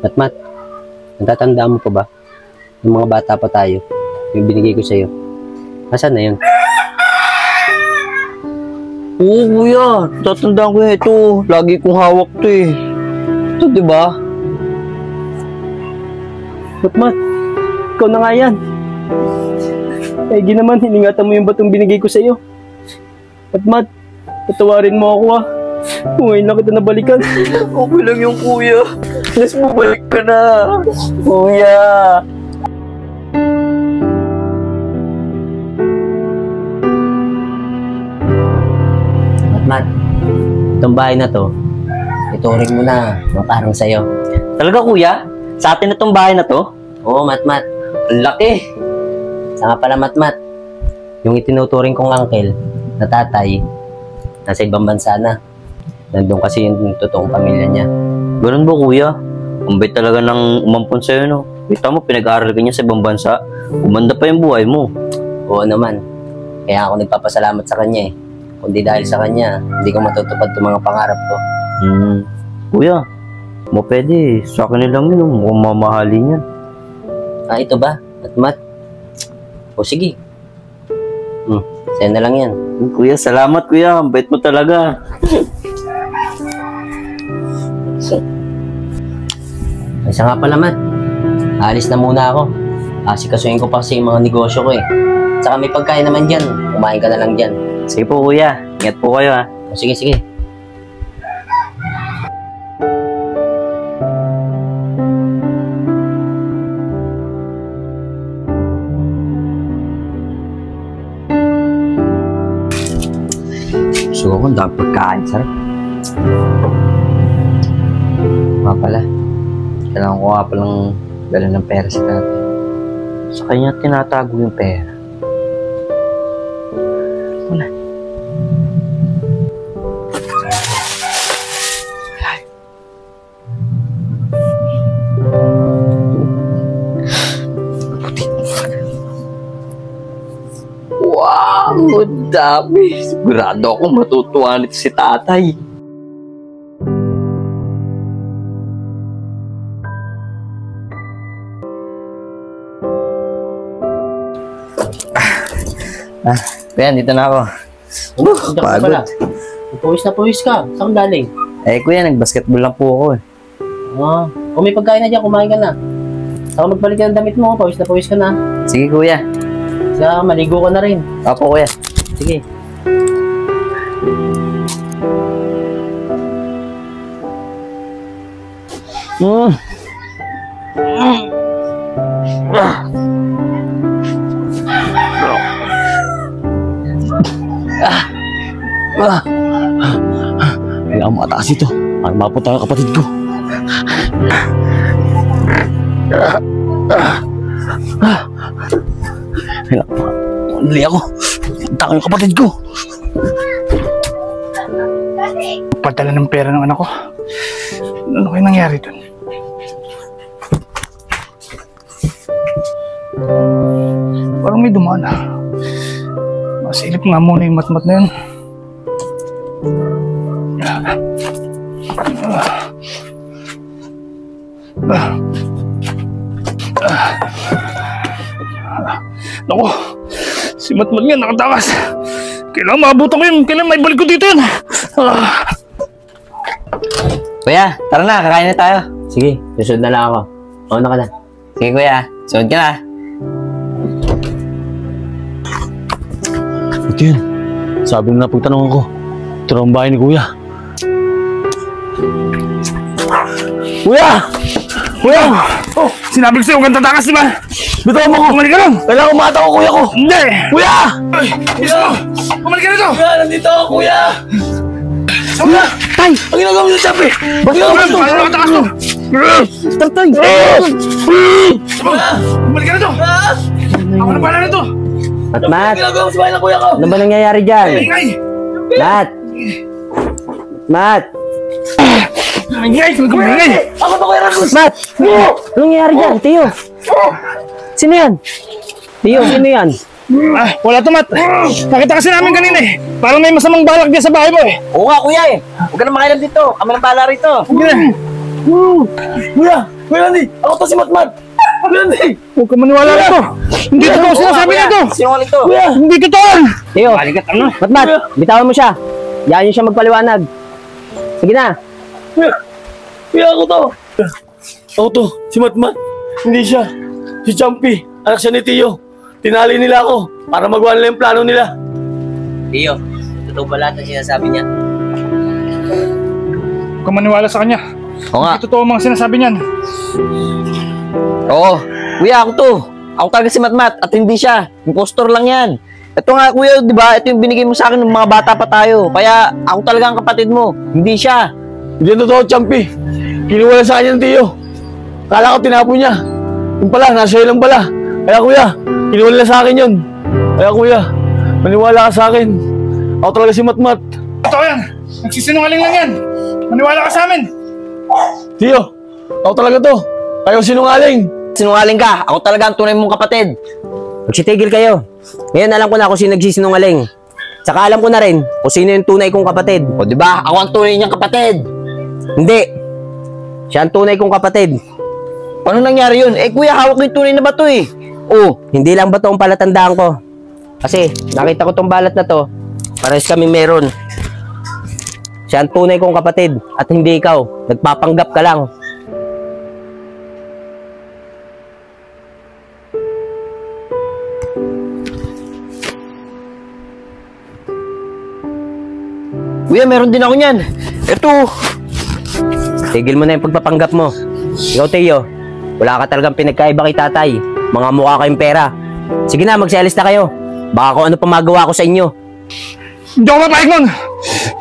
Matmat, natatandaan mo pa ba? Yung mga bata pa tayo, yung binigay ko sa'yo. Nasaan na yun? Oo, kuya. Tatandaan ko ito. Lagi kong hawak to eh. Ito, di ba? Matmat, ikaw na nga yan. Kaigi naman, hiningatan mo yung batong binigay ko sa'yo. Matmat, patawarin mo ako ah. Kung ngayon lang kita nabalikan. Okay lang yung kuya. Let's bumalik ka na. Kuya. Matmat, itong bahay na to, ituring mo na parang sa'yo. Talaga kuya? Sa atin na tong bahay na to? Oo, Matmat. Ang laki. Saka pala, Matmat, yung itinuturing kong uncle na tatay, nasa ibang bansa na. Nandun kasi yung totoong pamilya niya. Ganun ba kuya? Ang bait talaga ng umampon sa'yo, no? Kita mo, pinag-aaral ka niya sa ibang bansa. Umanda pa yung buhay mo. Oo naman. Kaya ako nagpapasalamat sa kanya eh. Kundi dahil sa kanya, hindi ko matutupad itong mga pangarap ko. Kuya, mo pwede. Sa akin lang yun, mukhang mamahalin yan. Ah, ito ba? Matmat? O sige. Sa'yo na lang yan. Kuya, salamat kuya. Ang bait mo talaga. Isa nga pala, Mat. Alis na muna ako. Asikasuhin ko pa kasi yung mga negosyo ko eh. Saka may pagkain naman dyan. Kumain ka na lang dyan. Sige po kuya. Ingat po kayo ha. O sige, sige. Gusto ko kung dami pagkain, sarap. Mga pala. Kailangan ko nga palang dala ng pera sa tatay. Sa kanya tinatago yung pera. Wala. Wow! Ang dami! Sigurado akong matutuwa nito si tatay. Kaya, dito na ako. Pagod. Pawis ka. Saan galing? Eh kuya, nag-basketball lang po ako eh. Kung may pagkain na dyan, kumain ka na. Saka magbalik ka ng damit mo, pawis ka na. Sige kuya. Saka maligo ka na rin. Opo kuya. Sige. Kailangan mataas ito. Para mapunta ang kapatid ko. Dali ako. Punta ko yung kapatid ko. Padala ng pera ng anak ko. Ano kayo nangyari dun? Parang may dumaan ah. Masilip nga muna yung matmat na yun. Naku, si matmat nga nakatakas. Kailangan maabutan ko yun. Kailangan maibalik ko dito yun. Kuya, tara na, kakain na tayo. Sige, susunod na lang ako. Mauna ka na. Sige kuya, sunod ka na. Ito yun. Sabi na pagtanong ko. Ito na ang bahay ni kuya. Kuya! Kuya! Oh, sinabi ko sa'yo, huwag kang tatakas, di ba? Bitaw mo ko! Bumalik ka lang! Kailangan umata ko kuya ko! Hindi! Kuya! Ay! Kuya! Bumalik ka rito! Kuya! Nandito ako kuya! Kuya! Tay! Ang ginagawa mo sa sabi! Basta Kuya! Paano nakatakas mo? Tay! Bumalik ka rito! Ako na pala rito! Matmat! ginagawa mo sa bahay ng kuya ko? Ano ba nangyayari dyan? Ingay! Mat! Mat! Ingay! Ingay! Ako to kuya Ramos! Mat! Anong nangyayari dyan, Tiyo? Sino yan? Tiyo, sino yan? Ah, wala to, Mat. Nakita kasi namin kanina eh. Parang may masamang balak dyan sa bahay mo eh. Oo nga kuya eh. Huwag ka na makailan dito. Kami lang pala rito. Sige na. Kuya! Kuya Randy, ako to si Matmat. Kuya Randy. Huwag ka maniwala nito. Hindi totoo sinasabi niya ito. Sinungaling to. Kuya. Hindi totoo. Teo, Balikat ano? Matmat, bitawan mo siya. Yan niyo siya magpaliwanag. Sige na. Kuya, ako to. Ako to, si Matmat. Hindi siya. Si Champi, anak siya ni Tio. Tinali nila ako para magawa nila yung plano nila. Teo, totoo ba lahat ng sinasabi niya? Huwag ka maniwala sa kanya. Oo nga. Hindi totoo ang mga sinasabi niyan. Oo. Kuya, ako to. Ako talaga si Matmat at hindi siya. Impostor lang yan. Ito nga kuya, di ba? Ito yung binigay mo sa akin ng mga bata pa tayo. Kaya ako talaga ang kapatid mo. Hindi siya. Hindi yan totoo, Champi. Kinuwala sa kanya ng Tio. Kala ko tinapon niya. Yung pala, nasa iyo lang pala. Kaya kuya, kinuwala sa akin yun. Kaya kuya, maniwala ka sa akin. Ako talaga si Matmat. Totoo yan. Nagsisinungaling lang yan. Maniwala ka sa amin. Tio, ako talaga to. Kayo sinungaling. Sinungaling ka. Ako talaga ang tunay mong kapatid. Magsitigil kayo. Ngayon alam ko na kung sino nagsisinungaling. Saka alam ko na rin kung sino yung tunay kong kapatid. O di ba? Ako ang tunay niyang kapatid. Hindi. Siya ang tunay kong kapatid. Paano nangyari yun? Eh kuya, hawak ko yung tunay na bato eh. Oh, hindi lang ba ito ang palatandaan ko? Kasi nakita ko tong balat na to. Parehas kami meron. Siya ang tunay kong kapatid at hindi ikaw. Nagpapanggap ka lang. Kuya, meron din ako niyan. Ito. Tigil mo na yung pagpapanggap mo. Ikaw, Teo, wala ka talagang pinagkaiba kay tatay. Mga mukha kayong pera. Sige na, magsialis na kayo. Baka kung ano pa magawa ko sa inyo. Hindi ako mapahig nun.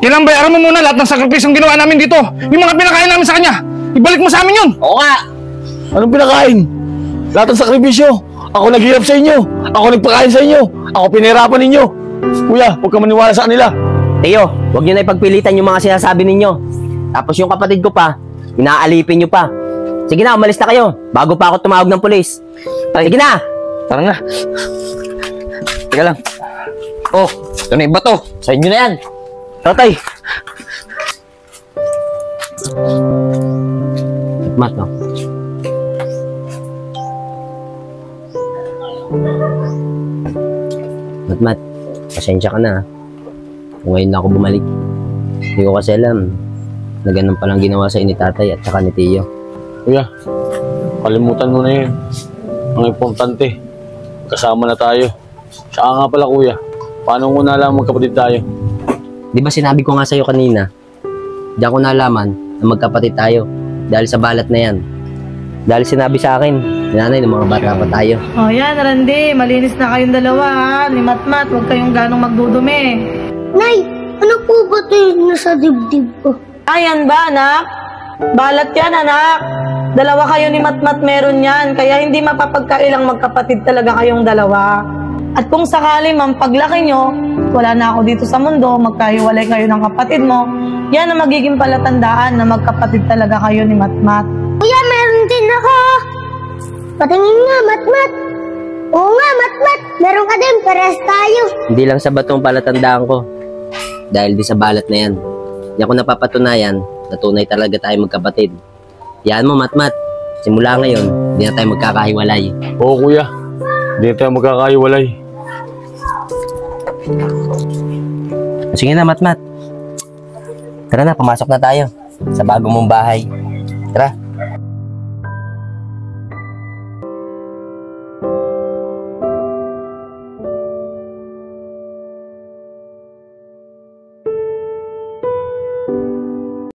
Kailangan bayaran mo muna lahat ng sakripisyong ginawa namin dito. Yung mga pinakain namin sa kanya. Ibalik mo sa amin yun. Oo nga. Anong pinakain? Lahat ng sakripisyo. Ako naghirap sa inyo. Ako nagpakain sa inyo. Ako pinahirapan ninyo. Kuya, huwag ka maniwala sa kanila. Teo, huwag nyo na ipagpilitan yung mga sinasabi ninyo. Tapos yung kapatid ko pa, inaalipin nyo pa. Sige na, umalis na kayo. Bago pa ako tumawag ng pulis. Sige na! Tara na. Teka lang. Oh, ito na yung bato. Sa inyo na yan. Tatay! Mat, no? Mat, pasensya ka na. Kung ngayon na ako bumalik. Hindi ko kasi alam na ganun palang ginawa sa ni tatay at saka ni Tio. Kuya, kalimutan mo na yun. Ang importante, kasama na tayo. Saka nga pala kuya, paano mo nalaman magkapatid tayo? Di ba sinabi ko nga sa'yo kanina, diyan ko nalaman na magkapatid tayo dahil sa balat na yan. Dahil sinabi sa akin, nanay ng mga bata pa tayo. O yan, Randy, malinis na kayong dalawa ha. Ni Matmat, huwag kayong ganong magdudumi. Nay, ano po ba ito yung nasa dibdib ko? Ayan ba, anak? Balat yan, anak. Dalawa kayo ni Matmat meron yan, kaya hindi mapapagkailang magkapatid talaga kayong dalawa. At kung sakali man paglaki nyo, wala na ako dito sa mundo, magkahiwalay kayo ng kapatid mo, yan ang magiging palatandaan na magkapatid talaga kayo ni Matmat. Kuya, meron din ako. Patingin nga, Matmat. Oo nga, Matmat. Meron ka din, pares tayo. Hindi lang sa batong palatandaan ko. Dahil di sa balat na yan. Di ako napapatunayan na tunay talaga tayo magkapatid. Yan mo, Matmat. Simula ngayon, hindi na tayo magkakahiwalay. Oo kuya, hindi na tayo magkakahiwalay. Sige na, Matmat. Tara na, pumasok na tayo sa bago mong bahay. Tara.